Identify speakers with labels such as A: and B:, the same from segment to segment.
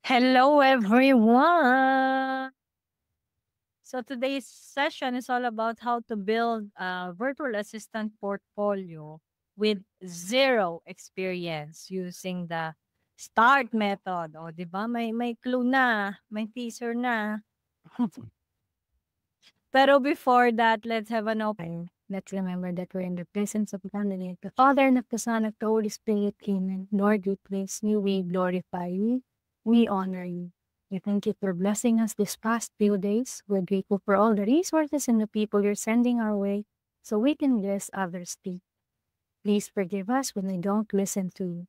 A: Hello, everyone. So today's session is all about how to build a virtual assistant portfolio with zero experience using the START method. O, di ba? May clue na, may teaser na. Pero before that, let's have an open.
B: Let's remember that we're in the presence of God, the Father, and of the Son, of the Holy Spirit. Amen. Lord, we praise you, we glorify you, we honor you. We thank you for blessing us this past few days. We're grateful for all the resources and the people you're sending our way so we can bless others too. Please forgive us when we don't listen to you.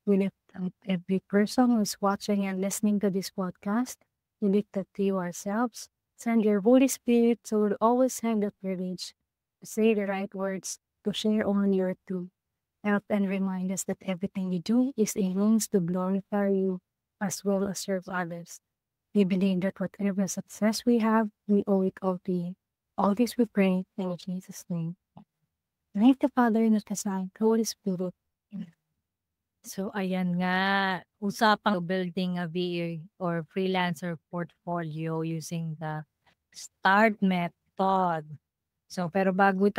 B: We lift up every person who's watching and listening to this podcast. We lift up to you ourselves. Send your Holy Spirit so we'll always have the privilege to say the right words, to share on your truth. Help and remind us that everything we do is a means to glorify you as well as serve others. We believe that whatever success we have, we owe it all to you. All this we pray in Jesus' name. Thank the Father and the Son, and the Holy Spirit. Amen.
A: So ayan nga, usapang building a VA or freelancer portfolio using the START method. So pero bago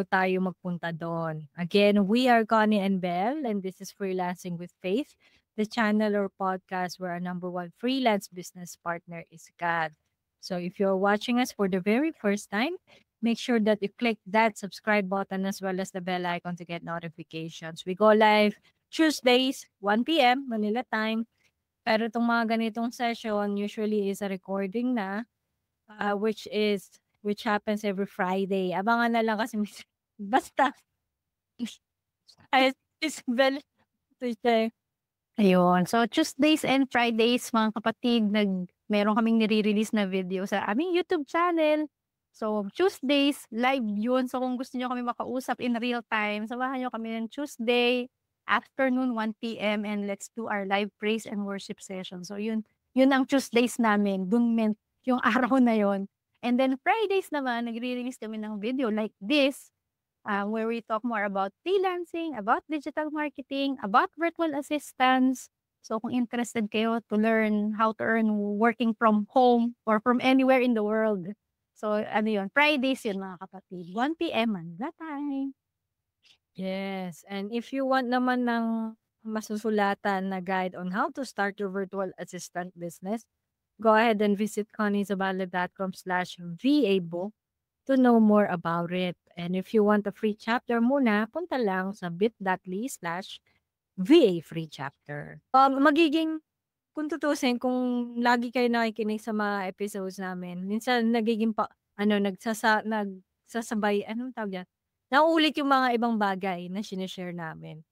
A: tayo magpunta doon. Again, we are Connie and Belle and this is Freelancing with Faith, the channel or podcast where our number one freelance business partner is God. So if you're watching us for the very first time, make sure that you click that subscribe button as well as the bell icon to get notifications. We go live Tuesdays, 1 p.m. Manila time. Pero itong mga ganitong session usually is a recording na, which happens every Friday. Abangan na lang kasi basta. Ay, Isabel, to
B: Ayun. So, Tuesdays and Fridays, mga kapatid, meron kaming nire-release na video sa aming YouTube channel. So, Tuesdays, live yun. So, kung gusto nyo kami makausap in real time, samahan nyo kami ng Tuesday, afternoon, 1 p.m. and let's do our live praise and worship session. So, yun ang Tuesdays namin. Dun meant yung araw na yun. And then, Fridays naman, nagre-release kami ng video like this, where we talk more about freelancing, about digital marketing, about virtual assistants. So kung interested kayo to learn how to earn working from home or from anywhere in the world. So ano yun, Fridays yun mga kapatid, 1 p.m. Manila time.
A: Yes, and if you want naman ng masusulatan na guide on how to start your virtual assistant business, go ahead and visit conniezabala.com/VA book to know more about it. And if you want a free chapter muna, punta lang sa bit.ly/VA free chapter. Magiging, kung tutusin, kung lagi kayo nakikinig sa mga episodes namin, minsan nagiging nagsasabay, anong tawag yan? Nauulit yung mga ibang bagay na sinishare namin.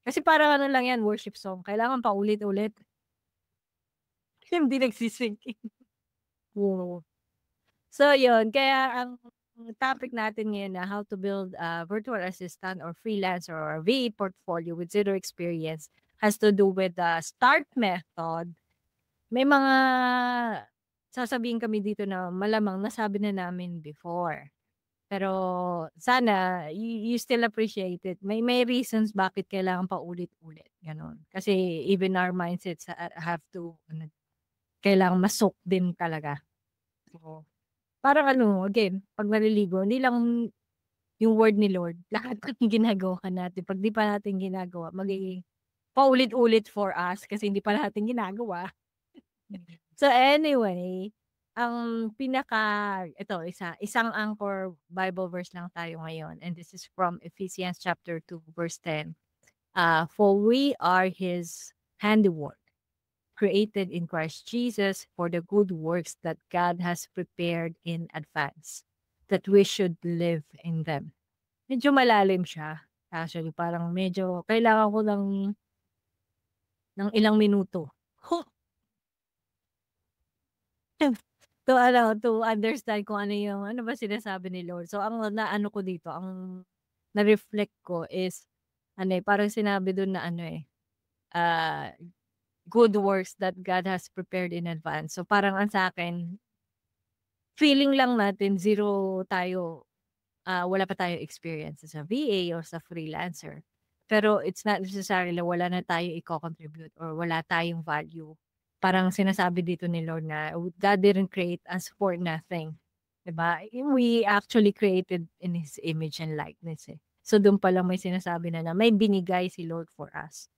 A: Kasi parang ano lang yan, worship song. Kailangan pa ulit-ulit. Hindi nagsisync. Wow. So, yun. Kaya ang topic natin ngayon na how to build a virtual assistant or freelancer or VA portfolio with zero experience has to do with the START method. May mga sasabihin kami dito na malamang nasabi na namin before. Pero sana you still appreciate it. May reasons bakit kailangan pa ulit-ulit, gano'n. Kasi even our mindsets have to kailangan masok din talaga. So, parang again, 'pag naliligo, hindi lang yung word ni Lord, lahat ng ginagawa natin 'pag di pa natin ginagawa magiging paulit-ulit for us kasi hindi pa natin ginagawa. So anyway, ang isang anchor Bible verse lang tayo ngayon and this is from Ephesians chapter 2 verse 10. For we are His handiwork, created in Christ Jesus for the good works that God has prepared in advance, that we should live in them. Medyo malalim siya. Actually, parang medyo kailangan ko ng ilang minuto. To understand kung ano ba sinasabi ni Lord. So, ang naano ko dito, ang na-reflect ko is, parang sinabi dun na good works that God has prepared in advance. So, parang ang sa akin, feeling lang natin zero tayo, wala pa tayong experience sa VA or sa freelancer. Pero it's not necessarily wala na tayo i-contribute or wala tayong value parang sinasabi dito ni Lord na God didn't create us for nothing. 'Di ba? We actually created in His image and likeness eh. So doon pa lang may sinasabi na may binigay si Lord for us.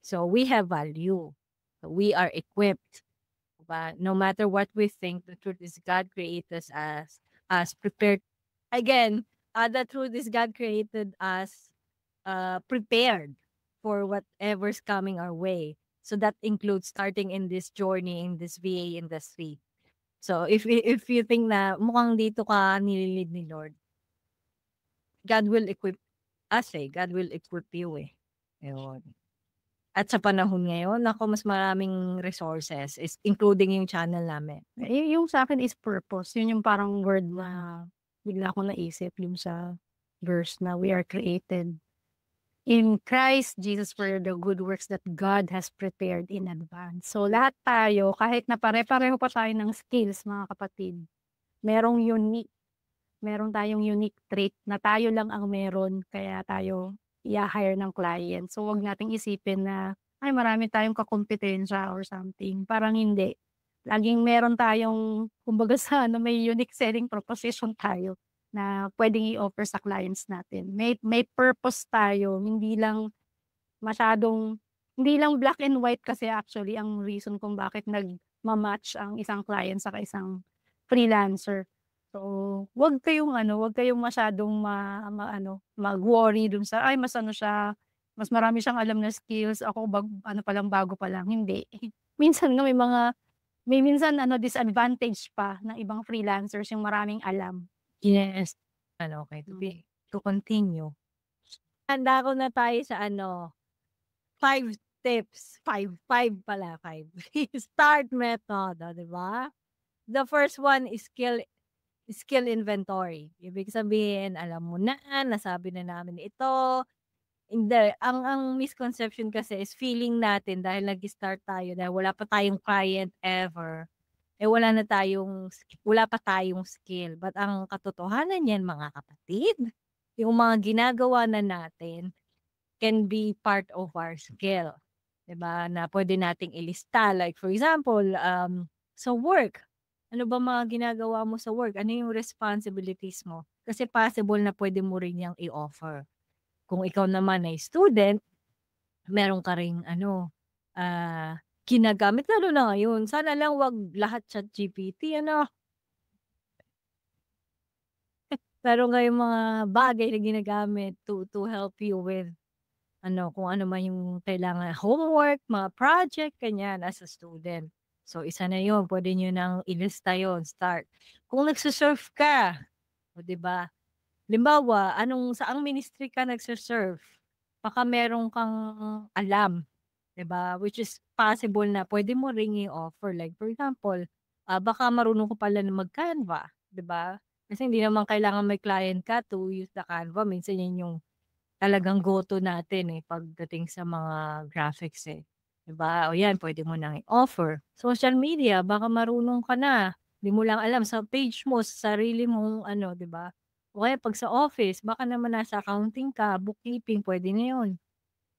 A: So we have value. So we are equipped. But no matter what we think, the truth is God created us as prepared. Again, the truth is God created us prepared for whatever's coming our way. So that includes starting in this journey in this VA industry. So if you think na mukhang dito ka nililid ni Lord, God will equip us eh. God will equip you eh. Ayun. At sa panahon ngayon, naku mas maraming resources is including yung channel namin.
B: Yung sa akin is purpose. Yun yung parang word na bigla akong naisip yung sa verse na we are created in Christ Jesus for the good works that God has prepared in advance. So lahat tayo, kahit na pare-pareho pa tayo ng skills mga kapatid, meron tayong unique trait na tayo lang ang meron kaya tayo i-hire ng client. So wag nating isipin na ay marami tayong kakumpetensya or something. Parang hindi. Laging meron tayong kumbaga sa may unique selling proposition tayo na pwedeng i-offer sa clients natin. May purpose tayo, hindi lang black and white kasi actually ang reason kung bakit nagma-match ang isang client sa isang freelancer. So, wag kayong masyadong mag-worry dun sa, ay mas siya, mas marami siyang alam na skills, ako bago pa lang, hindi. Minsan nga minsan disadvantage pa ng ibang freelancers yung maraming alam.
A: Yes. Okay, to continue. Handa ko na tayo sa 5 tips. 5 pala, 5. Start method, di ba? The first one is skill inventory. Ibig sabihin, alam mo na, nasabi na namin ito. Hindi, ang misconception kasi is feeling natin dahil nag-start tayo, dahil wala pa tayong client ever, wala pa tayong skill. But ang katotohanan yan, mga kapatid, yung mga ginagawa na natin can be part of our skill. Diba? Na pwede nating ilista. Like for example, sa work, ano ba mga ginagawa mo sa work? Ano yung responsibilities mo? Kasi possible na pwede mo rin yung i-offer. Kung ikaw naman ay student, meron ka ring ginagamit, lalo na ngayon. Sana lang wag lahat ChatGPT, Pero ngayong mga bagay na ginagamit to help you with kung ano man yung kailangan, homework, mga project, ganyan as a student. So, isa na yun. Pwede nyo nang ilista yun. Start. Kung nagsusurf ka, o diba? Limbawa, saang ministry ka nagsusurf? Baka meron kang alam. Diba? Which is possible na pwede mo ring i-offer. Like, for example, baka marunong ko pala na mag-Canva. Diba? Kasi hindi naman kailangan may client ka to use the Canva. Minsan yun yung talagang go-to natin pagdating sa mga graphics 'di ba? O yan, pwede mo nang i-offer. Social media, baka marunong ka na, 'di mo lang alam sa page mo, sa sarili mong 'di ba? O kaya 'pag sa office, baka naman nasa accounting ka, bookkeeping, pwede na 'yun,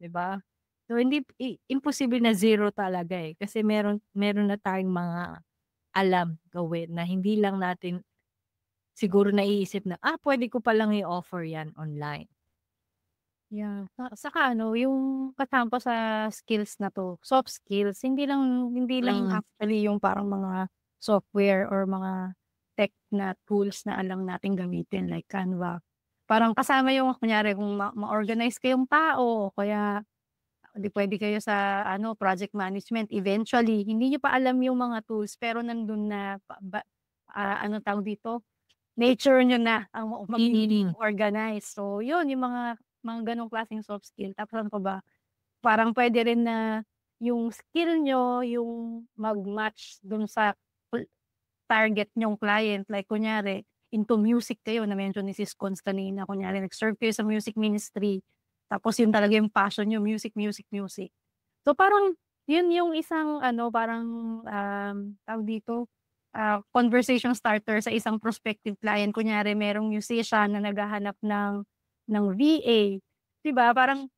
A: 'di ba? So hindi imposible na zero talaga kasi meron na tayong mga alam gawin na hindi lang natin siguro naiisip na, pwede ko palang i-offer yan online.
B: Yeah, saka yung kasama sa skills na 'to, soft skills, hindi lang actually yung parang mga software or mga tech na tools na alam nating gamitin like Canva. Parang kasama yung kunyari kung ma-organize kayong tao o kaya di puwede kayo sa project management eventually, hindi niyo pa alam yung mga tools pero nandun na tawag dito, nature niyo na ang mag-organize. So yun, yung mga gano'ng klaseng soft skill. Tapos ano pa ba, parang puwede rin na yung skill niyo yung mag-match dun sa target niyong client. Like kunyari, into music kayo, na-mention ni Sis Cons kanina, kunyari nag-serve kayo sa music ministry, tapos yun talaga yung passion niyo, music, music, music. So parang yun yung isang parang, tawag dito, conversation starter sa isang prospective client. Kunyari merong musician na naghahanap ng VA, 'di ba? Parang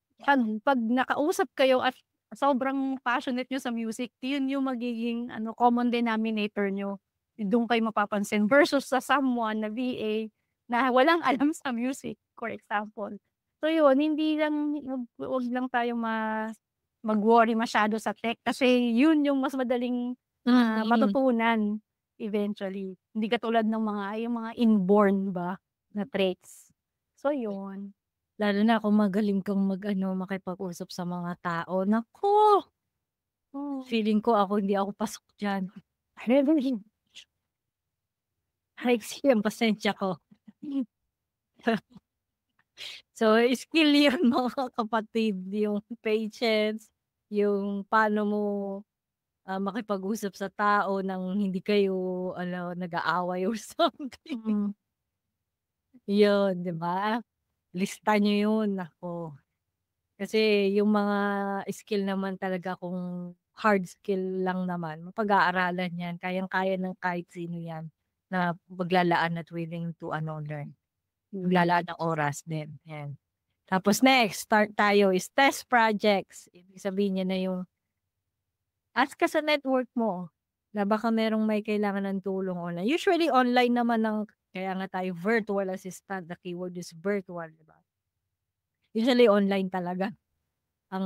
B: 'pag nakausap kayo at sobrang passionate niyo sa music, yun yung magiging common denominator niyo. Dun kayo mapapansin versus sa someone na VA na walang alam sa music, for example. So yun, hindi lang wag lang tayong mag-worry masyado sa tech kasi yun yung mas madaling, matutunan eventually. Hindi katulad ng yung mga inborn ba na traits. So yun.
A: Lalo na kung magaling kang makipag-usap sa mga tao, naku! Feeling ko hindi ako pasok diyan. High ang pasensya ko. So, skill 'yun mga kapatid, yung patience, yung paano mo, makipag-usap sa tao nang hindi kayo nag-aaway or something.
B: Mm.
A: 'Yun, 'di ba? Lista niyo 'yun, naku. Kasi yung mga skill naman talaga kung hard skill lang naman, mapag-aaralan 'yan, kayang-kaya ng kahit sino 'yan na maglalaan at willing to learn. Maglalaan ng oras din, 'yan. Tapos next, start tayo is test projects. Ibig sabihin niya na yung ask ka sa network mo na baka merong may kailangan ng tulong online. Usually online naman kaya nga tayo virtual assistant, the keyword is virtual, 'di ba? Usually online talaga ang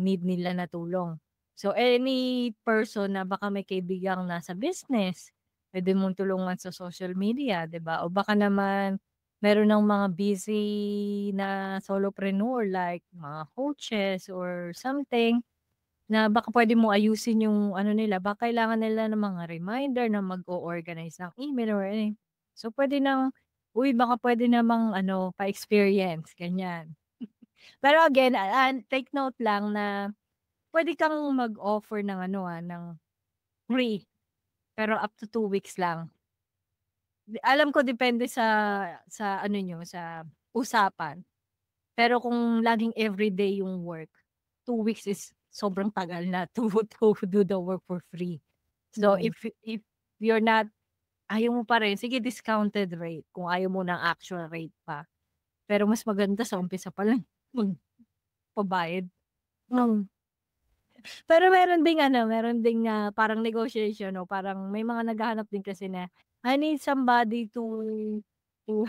A: need nila na tulong. So, any person na baka may kaibigang nasa business, puwede mong tulungan sa social media, 'di ba? O baka naman meron ng mga busy na solopreneur like mga coaches or something na baka puwede mo ayusin yung nila, baka kailangan nila ng mga reminder na mag-o-organize ng email or any. So, puwede ng, "Uy, baka puwede namang pa-experience," ganyan. Pero again, take note lang na puwede kang mag-offer ng ng free, pero up to 2 weeks lang. Alam ko depende sa niyo, sa usapan. Pero kung laging everyday yung work, 2 weeks is sobrang tagal na to do the work for free. So
B: Mm.
A: if you're not ayaw mo pa rin, sige discounted rate kung ayaw mo ng actual rate pa. Pero mas maganda sa umpisa pa lang magpabayad. Pero meron ding, parang negotiation o parang may mga naghahanap din kasi na, "I need somebody to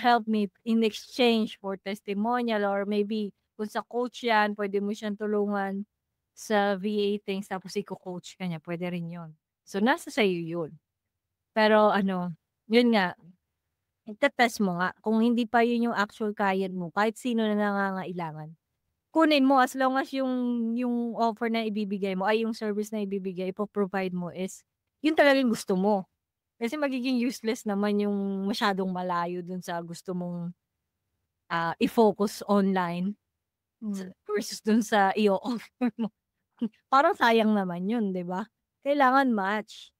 A: help me in exchange for testimonial," or maybe kung sa coach 'yan, puwede mo siyang tulungan sa VA things tapos iko-coach ka niya, puwede rin 'yun. So, nasa sa'yo 'yun. Pero 'yun nga, ite-test mo nga kung hindi pa 'yun yung actual kaya mo, kahit sino na nangangailangan. Kunin mo as long as yung offer na ibibigay mo ay yung service na ibibigay, ipo-provide mo is yun talagang gusto mo. Kasi magiging useless naman yung masyadong malayo dun sa gusto mong, i-focus online versus dun sa i-o-offer mo. Parang sayang naman yun, 'di ba? Kailangan match,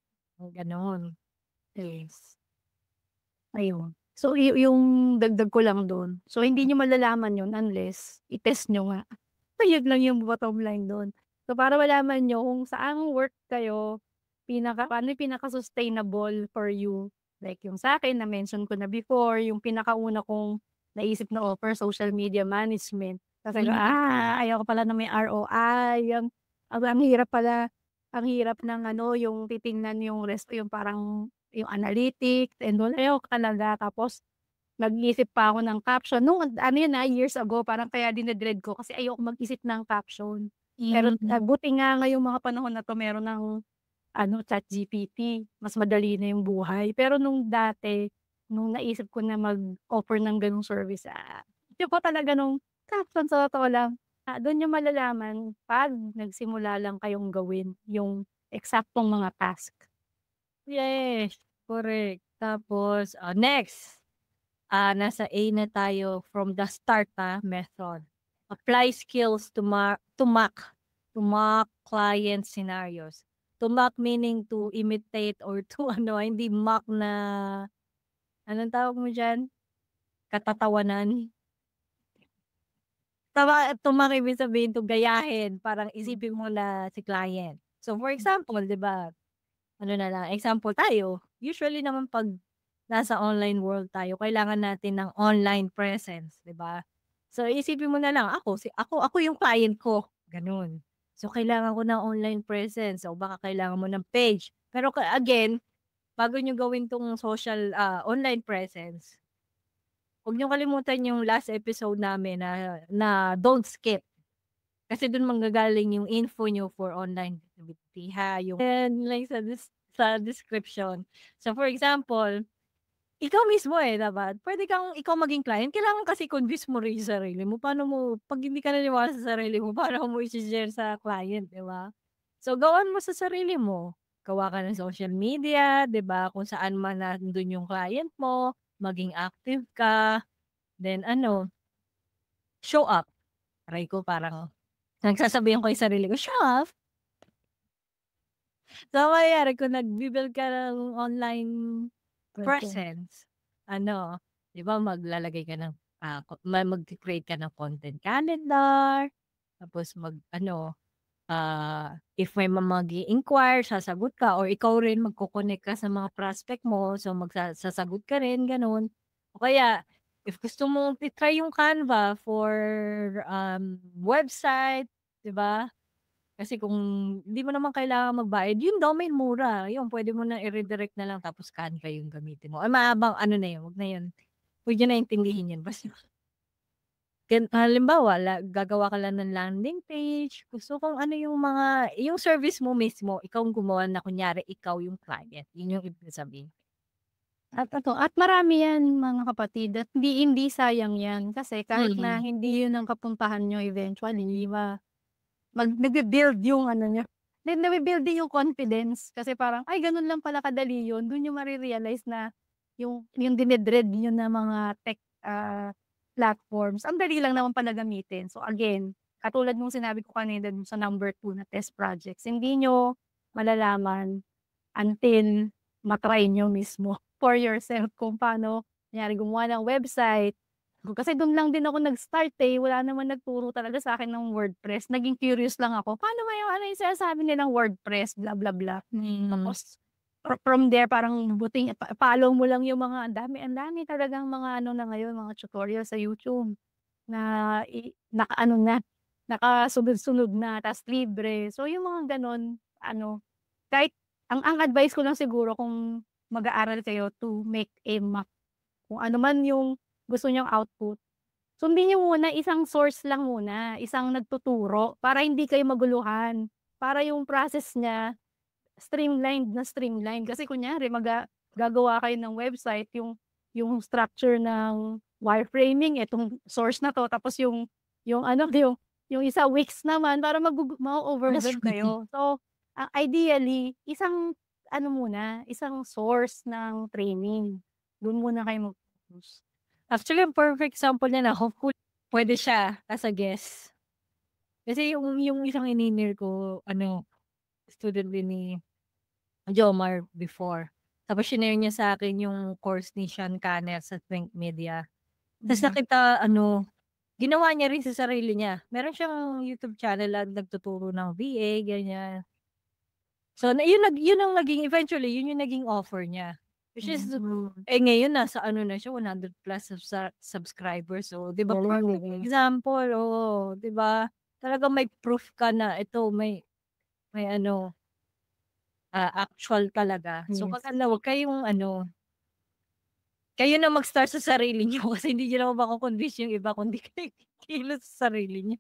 A: gano'n.
B: Yes. Ayun. So, yung dagdag ko lang dun, so hindi niyo malalaman yun unless i-test niyo nga. So, yun lang yung bottom line dun. So, para malaman niyo kung saang work kayo, paano yung pinaka-sustainable for you. Like yung sa'kin na-mention ko na before, yung pinakauna kong naisip na offer, social media management. Kasi ayaw ko pala na may ROI, ang hirap pala, ang hirap ng yung titingnan yung yung parang yung analytics and all, ayoko talaga. Tapos nag-iisip pa ako ng caption nung yun years ago, parang kaya dine-dread ko kasi ayoko mag-isip ng caption. Pero buti nga ngayong mga panahon na 'to meron ng ChatGPT, mas madali na yung buhay. Pero nung dati, nung naisip ko na mag-offer ng gano'ng service, hindi ko talaga nung caption sa totoo lang, dun niyo malalaman 'pag nagsimula lang kayong gawin yung eksaktong mga task.
A: Yes, correct. Tapos, next, nasa A na tayo from the start, method. Apply skills to mock client scenarios. To mock meaning to imitate or to hindi mock na anong tawag mo diyan? Katatawanan? Tumak ibig sabihin to gayahin, parang isipin mo na si client. So, for example, 'di ba, na lang, example tayo, usually naman 'pag nasa online world tayo kailangan natin ng online presence, 'di ba? So, isipin mo na lang ako ako yung client ko, gano'n. So, kailangan ko ng online presence o baka kailangan mo ng page. Pero again, bago niyo gawin 'tong social, online presence, huwag niyong kalimutan yung last episode namin na na don't skip. Kasi dun manggagaling yung info niyo for online activity ha, yung and like sa description. So, for example, ikaw mismo, dapat puwede kang ikaw maging client, kailangan kasi convince mo rin yung sarili mo. Paano mo 'pag hindi ka naniwala sa sarili mo, paano mo i-she-share sa client, 'di ba? So, gawan mo sa sarili mo. Gawa ka ng social media, 'di ba, kung saan man nandun yung client mo, maging active ka, then ano, show up. Aray ko parang nagsasabihan ko yung sarili ko, "Show up." So, ang mangyayari kung nagbi-build ka ng online presence, ano, 'di ba maglalagay ka ng, magke-create ka ng content calendar, tapos mag-ano, if may mag-i-inquire, sasagot ka or ikaw rin magko-connect ka sa mga prospect mo, so sasagot ka rin, gano'n. O kaya if gusto mong i-try yung Canva for, website, 'di ba? Kasi kung hindi mo naman kailangan magbayad, yung domain mura, yun puwede mo na i-redirect na lang tapos Canva yung gamitin mo. Ay mahabang ano na yun, 'wag na yun. 'Wag niyo na intindihin yun basta halimbawa gagawa ka lang ng landing page, gusto kong ano yung mga yung service mo mismo, ikaw ang gumawa na kunyari ikaw yung client, yun yung ibig sabihin.
B: At marami yan mga kapatid at hindi hindi sayang yan kasi kahit na
A: Mm.
B: hindi yun ang kapuntahan niyo eventually, 'di ba, nagbi-build yung ano niyo, then nabi-build din yung confidence kasi parang, "Ay ganun lang pala kadali yun." Dun niyo mare-realize na yung dinedread niyo na mga tech, platforms, ang dali lang naman pala gamitin. So again, katulad nung sinabi ko kanina dun sa number 2 na test projects, hindi niyo malalaman until ma-try niyo mismo for yourself kung paano kunyari gumawa ng website. Kasi dun lang din ako nag-start, wala naman nagturo talaga sa'kin ng WordPress, naging curious lang ako, paano ba yung ano yung sinasabi nilang WordPress, blah, blah, blah.
A: Hmm.
B: Tapos from there parang buting follow mo lang yung mga ang dami talagang mga ano na ngayon, mga tutorial sa YouTube na naka-ano na, nakasunod-sunod na ta's libre. So yung mga gano'n ano, kahit ang advice ko lang siguro kung mag-aaral kayo to make a map, kung ano man yung gusto niyong output, sundin niyo muna isang source lang muna, isang nagtuturo para hindi kayo maguluhan. Para yung process niya streamlined na streamlined. Kasi kunyari gagawa kayo ng website, yung structure ng wireframing, etong source na 'to, tapos yung ano, yung isa Wix naman, para
A: That's
B: ma-o-overwhelm
A: right.
B: kayo. So, ideally, isang ano muna, isang source ng training, dun muna kayo mag-focus.
A: Actually, ang perfect example niyan, hopefully puwede siya as a guest. Kasi yung isang ininir ko ano, student din ni Jomar before. Tapos shinare niya sa'kin yung course ni Sean Cannell sa Think Media. Tas nakita ano, ginawa niya rin sa sarili niya. Meron siyang YouTube channel na nagtuturo ng VA, ganyan. So na yun ang naging eventually yun yung naging offer niya. Which is ngayon nasa ano na siya 100 plus subscribers. So 'di ba perfect example, oo, 'di ba? Talagang may proof ka na ito may ano, actual talaga. So
B: Yes.
A: maganda wag kayong ano, kayo na mag-start sa sarili niyo kasi hindi niyo naman mako-convince yung iba kundi kayo kikilos sa sarili niyo.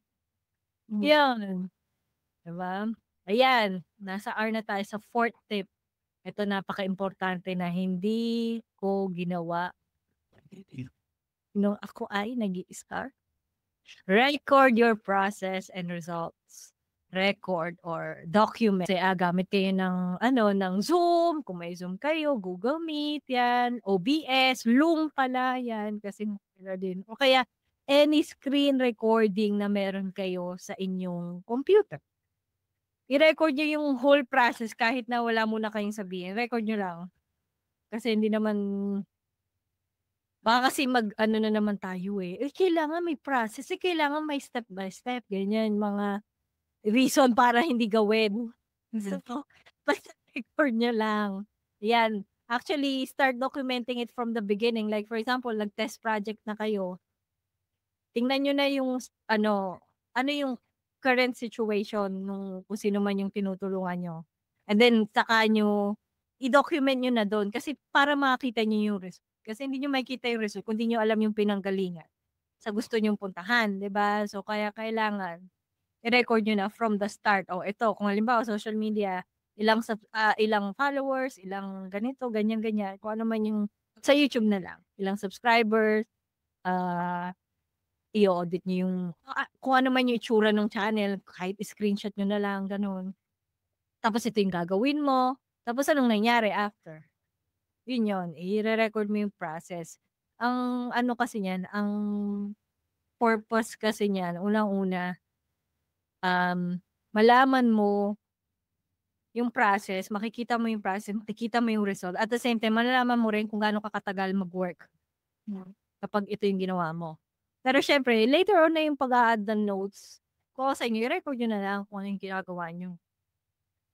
B: Hmm.
A: 'Yan, 'di ba? Ayan, nasa R na tayo sa fourth tip. Ito napakaimportante na hindi ko ginawa nung ako ay nag-i-start. Record your process and results. Record or document. Kasi, gamit kayo ng ano, ng Zoom, kung may Zoom kayo, Google Meet, 'yan, OBS, Loom pala 'yan kasi popular din o kaya any screen recording na meron kayo sa inyong computer. I-record niyo yung whole process kahit na wala muna kayong sabihin, record niyo lang. Kasi hindi naman baka kasi mag-ano na naman tayo, kailangan may process, kailangan may step by step, ganyan, mga reason para hindi gawin. So, basta record niyo lang. 'Yan, actually start documenting it from the beginning, like for example, nag-test project na kayo, tingnan niyo na yung ano yung current situation nung kung sino man yung tinutulungan niyo. And then saka niyo i-document niyo na dun kasi para makita niyo yung result. Kasi hindi niyo makikita yung result kung di niyo alam yung pinanggalingan sa gusto niyong puntahan, 'di ba? So kaya kailangan i-record niyo na from the start. O ito, kung halimbawa social media, ilang followers, ilang ganito, ganyan, ganyan. Kung ano man yung sa YouTube na lang, ilang subscribers, ah, i-audit niyo yung kung ano man yung itsura ng channel, kahit screenshot niyo na lang, gano'n. Tapos ito yung gagawin mo, tapos anong nangyari after? Yun yun, ire-record mo yung process. Ang ano kasi niyan, ang purpose kasi niyan, unang-una, malaman mo yung process, makikita mo yung process, makikita mo yung result. At the same time, malalaman mo rin kung gaano ka katagal mag-work kapag ito yung ginawa mo. Pero syempre, later on na yung pag-a-add ng notes, kung ako sa inyo, i-record nyo na lang kung ano yung ginagawa nyo.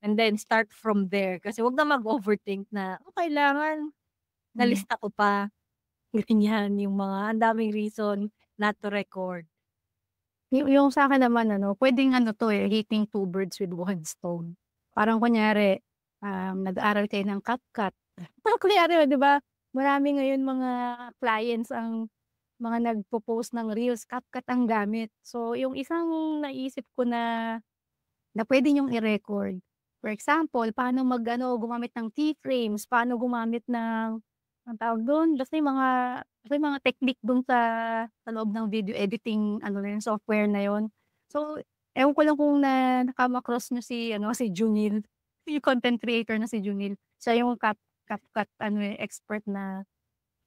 A: And then, start from there. Kasi wag na mag-overthink na, kailangan, nalista ko pa. Ganyan, yung mga, ang daming reason not to record.
B: Yung sa'kin naman puwedeng hitting 2 birds with 1 stone. Parang kunyari, nag-aaral kayo ng CapCut. Parang kunyari 'di ba, marami ngayon mga clients ang mga nagpo-post ng reels, CapCut ang gamit. So, yung isang naisip ko na puwede niyong i-record. For example, paano gumamit ng T-frames, paano gumamit ng anong tawag dun, basta yung mga technique dun sa loob ng video editing na yun, software na yun. So, ewan ko lang kung nakama-cross niyo si Junil, yung content creator na si Junil. Siya yung CapCut expert na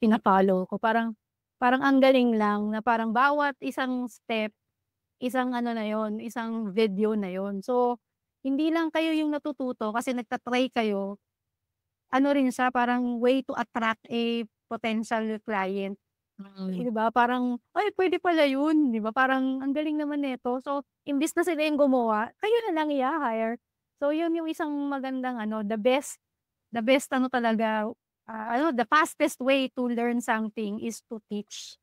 B: fina-follow ko. Parang ang galing lang na parang bawat isang step, isang na yun, isang video na yun. So, hindi lang kayo yung natututo kasi nagta-try kayo, rin siya parang way to attract a potential client. 'Di ba parang, "Ay puwede pala yun." 'Di ba parang, "Ang galing naman nito." So, imbes na sila yung gumawa, kayo na lang i-ha-hire. So, yun yung isang magandang the best talaga, the fastest way to learn something is to teach.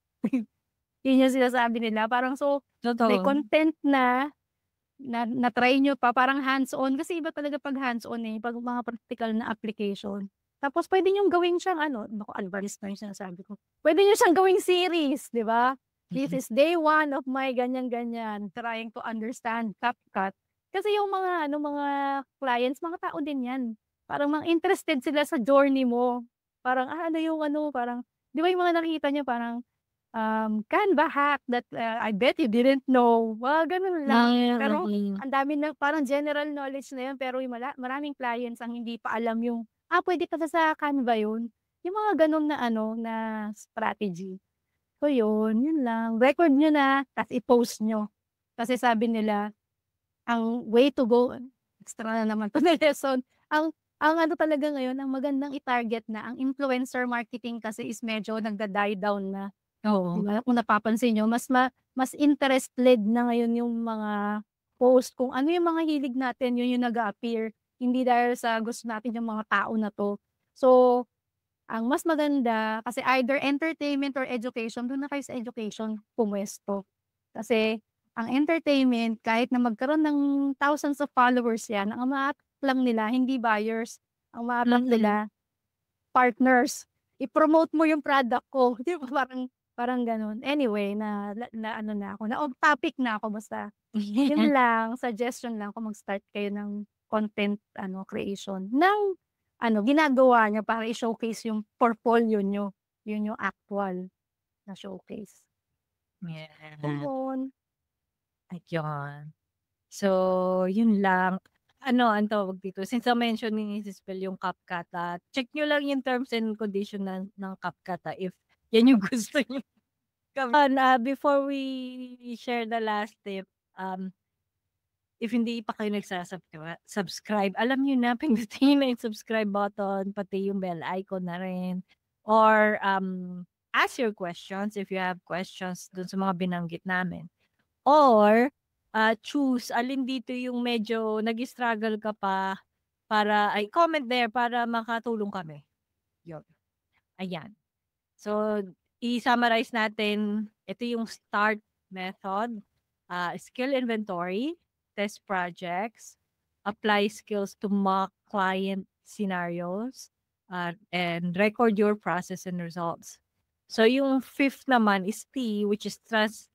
B: Yun yung sinasabi nila parang so, may
A: Totoo.
B: content na-try niyo pa parang hands-on kasi iba talaga 'pag hands-on, 'pag mga practical na application. Tapos puwede niyong gawing siyang naku advanced na yung sinasabi ko. Puwede niyo siyang gawing series, 'di ba? This is day 1 of my ganyan-ganyan, trying to understand CapCut. Kasi yung mga clients, mga tao din 'yan. Parang interested sila sa journey mo. Parang, ano yung parang 'di ba yung mga nakikita niyo parang Canva hack that, I bet you didn't know, mga gano'n lang. Pero ang dami na parang general knowledge na 'yun pero yung maraming clients ang hindi pa alam yung, puwede pala sa Canva 'yun. Yung mga gano'n na na strategy. So 'yun lang. Record niyo na ta's i-post niyo. Kasi sabi nila, ang way to go extra na naman 'to na lesson. Ang talaga ngayon, ang magandang i-target na, ang influencer marketing kasi is medyo nagda-die down na. 'Di
A: Oo.
B: ba kung napapansin niyo mas interest led na ngayon yung mga post kung ano yung mga hilig natin yun yung nag-a-appear, hindi dahil sa gusto natin yung mga tao na 'to. So, ang mas maganda kasi either entertainment or education, dun na kayo sa education pumuwesto. Kasi ang entertainment kahit na magkaroon ng thousands of followers yan, ang ma-a-attract lang nila hindi buyers, ang ma-a-attract nila partners. I-promote mo yung product ko, 'di ba parang parang gano'n. Anyway, na ako, na off topic na ako basta yun lang, suggestion lang kung mag-start kayo ng content creation ng ginagawa niyo para i-showcase yung portfolio niyo, yun yung actual na showcase.
A: Yeah.
B: Ayun.
A: Ayun. So, yun lang. Ano, ang tawag dito, since na-mention ni Spell yung CapCut, check nyo lang yung terms and condition ng CapCut, if yan yung gusto nyo gawin. Before we share the last tip, if hindi pa kayo subscribe, alam niyo na, pindutin na yung subscribe button, pati yung bell icon na rin. Or, ask your questions if you have questions dun sa mga binanggit namin. Or, choose alin dito yung medyo nag-struggle ka pa comment there para makatulong kami. Yun, ayan. So, i-summarize natin, ito yung start method, skill inventory, test projects, apply skills to mock client scenarios, and record your process and results. So yung fifth naman is T, which is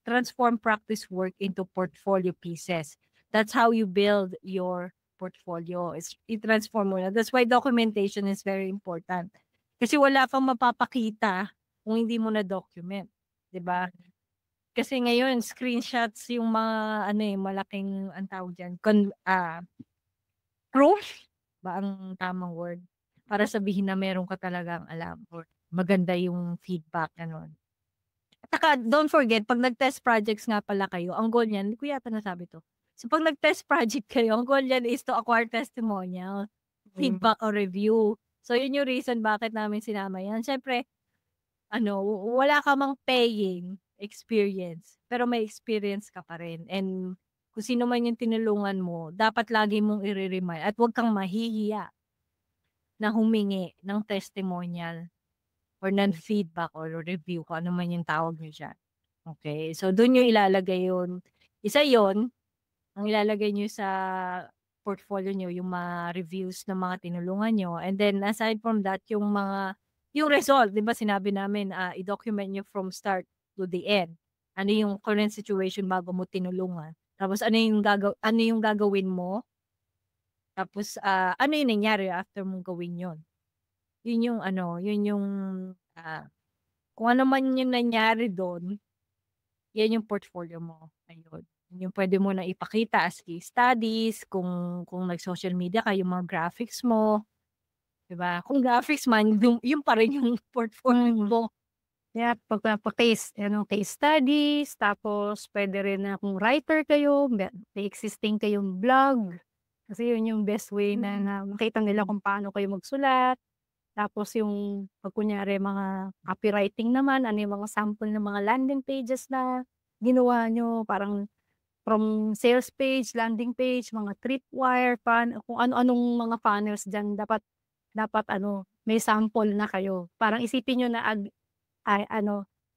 A: transform practice work into portfolio pieces. That's how you build your portfolio. I-transform mo na. That's why documentation is very important. Kasi wala kang mapapakita kung hindi mo na document, 'di ba? Kasi ngayon screenshots yung mga malaking ang tawag diyan, proof ba ang tamang word? Para sabihin na meron ka talagang alam or maganda yung feedback gano'n. At saka don't forget 'pag nag-test projects nga pala kayo, ang goal niyan, hindi ko yata nasabi 'to. So 'pag nag-test project kayo, ang goal niyan is to acquire testimonial, feedback or review. So yun yung reason bakit namin sinama yan. Siyempre wala ka mang paying experience, pero may experience ka pa rin and kung sino man yung tinulungan mo, dapat lagi mong i-re-remind at huwag kang mahihiya na humingi ng testimonial or non-feedback or review kung ano man yung tawag niyo diyan. Okay, so dun yung ilalagay yun. Isa yon ang ilalagay niyo sa portfolio niyo, yung mga reviews ng mga tinulungan niyo. And then aside from that, yung result, 'di ba sinabi namin, i-document niyo from start to the end. Ano yung current situation bago mo tinulungan. Tapos ano yung gagawin mo? Tapos ano yung nangyari after mong gawin 'yon. Yun yung kung ano man yung nangyari doon, yan yung portfolio mo. Ayun. Yung pwede mo na ipakita as case studies, kung nag-social media ka, yung mga graphics mo, 'di ba? Kung graphics man, yun pa rin yung portfolio mo.
B: Yeah, case case studies, tapos puwede rin na kung writer kayo, may existing kayong blog. Kasi yun yung best way na makita nila kung paano kayo magsulat. Tapos yung 'pag kunyari mga copywriting naman, ano yung mga sample ng mga landing pages na ginawa niyo, parang from sales page, landing page, mga tripwire, kung ano-anong mga funnels diyan dapat may sample na kayo. Parang isipin niyo na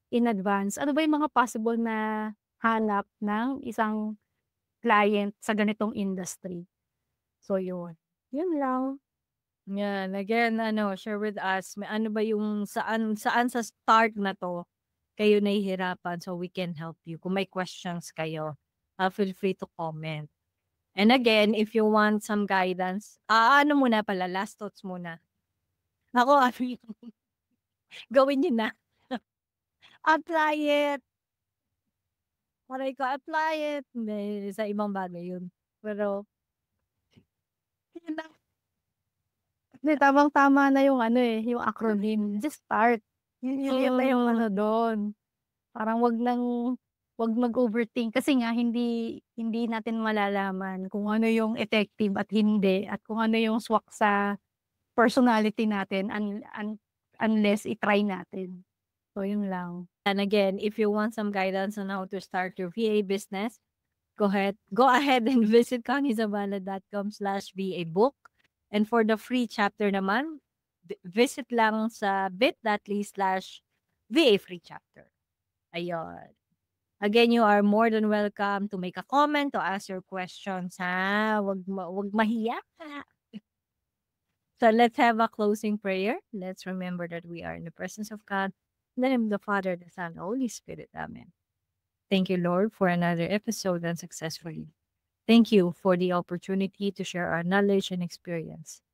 B: in advance, ano ba yung mga possible na hanap ng isang client sa ganitong industry. So yun, yun lang.
A: Yan, again share with us, may ano ba yung saan sa start na 'to kayo nahihirapan so we can help you. Kung may questions kayo, feel free to comment. And again, if you want some guidance, ano muna pala, last thoughts muna. Ako gawin niyo na. Apply it. Aray ko, apply it. Hindi, sa ibang bagay yun. Pero, yun lang.
B: Hindi, tamang-tama na yung yung acronym, just start. Yun na yung dun. Parang wag mag-overthink kasi nga hindi natin malalaman kung ano yung effective at hindi at kung ano yung swak sa personality natin unless i-try natin. So yun lang.
A: And again, if you want some guidance on how to start your VA business, go ahead and visit conniezabala.com/VA book. And for the free chapter naman, visit lang sa bit.ly/VA free chapter. Ayun. Again, you are more than welcome to make a comment, to ask your questions, ha? Wag mahiya. So let's have a closing prayer. Let's remember that we are in the presence of God. In the name of the Father, the Son, the Holy Spirit. Amen. Thank you, Lord, for another episode and successfully. Thank you for the opportunity to share our knowledge and experience.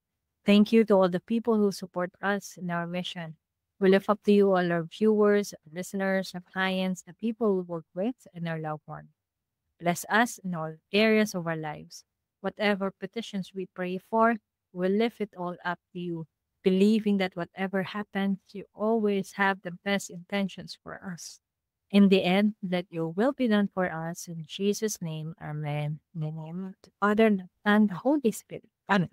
A: Thank you to all the people who support us in our mission. We lift up to you all our viewers, our listeners, our clients, the people we work with, and our loved ones. Bless us in all areas of our lives. Whatever petitions we pray for, we lift it all up to you, believing that whatever happens, you always have the best intentions for us. In the end, let your will be done for us. In Jesus' name, Amen. In the name of the Father and the Holy Spirit. Amen.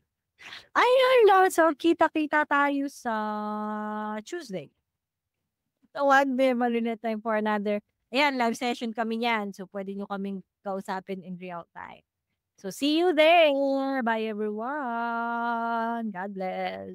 A: Ayun lang. So, kita-kita tayo sa Tuesday. Tawag, marinate time for another. Ayan, live session kami niyan. So, pwede nyo kaming kausapin in real time. So, see you there. Bye, everyone. God bless.